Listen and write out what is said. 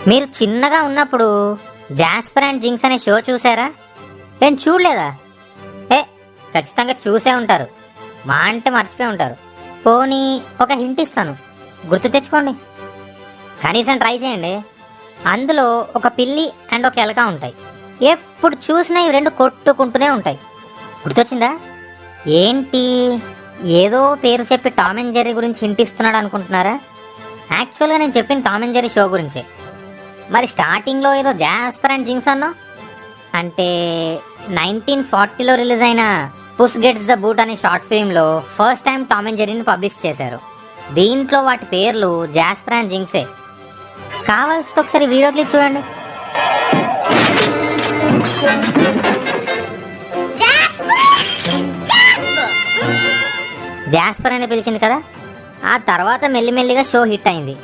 మీరు చిన్నగా ఉన్నప్పుడు జాస్పర్ అండ్ జింక్స్ అనే షో చూసారా? ఏం చూడలేదా? ఏ ఖచ్చితంగా చూసే ఉంటారు, మా అంటే మర్చిపోయి ఉంటారు. పోనీ ఒక హింట్ ఇస్తాను, గుర్తు తెచ్చుకోండి, కనీసం ట్రై చేయండి. అందులో ఒక పిల్లి అండ్ ఒక ఎలక ఉంటాయి. ఎప్పుడు చూసినా ఇవి రెండు కొట్టుకుంటూనే ఉంటాయి. గుర్తొచ్చిందా? ఏంటి ఏదో పేరు చెప్పి టామ్ అండ్ జెర్రీ గురించి హింట్ ఇస్తున్నాడు అనుకుంటున్నారా? యాక్చువల్గా నేను చెప్పిన టామ్ అండ్ జెర్రీ షో గురించే. మరి స్టార్టింగ్లో ఏదో జాస్పర్ అండ్ జింక్స్ అన్నా అంటే 1940లో రిలీజ్ అయిన పుస్ గెట్స్ ద బూట్ అనే షార్ట్ ఫిల్మ్లో ఫస్ట్ టైం టామ్ అండ్ జెర్రీని పబ్లిష్ చేశారు. దీంట్లో వాటి పేర్లు జాస్పర్ అండ్ జింక్సే. కావాల్సితే ఒకసారి వీడియో క్లిప్ చూడండి. జాస్పర్ అని పిలిచింది కదా, ఆ తర్వాత మెల్లిమెల్లిగా షో హిట్ అయింది.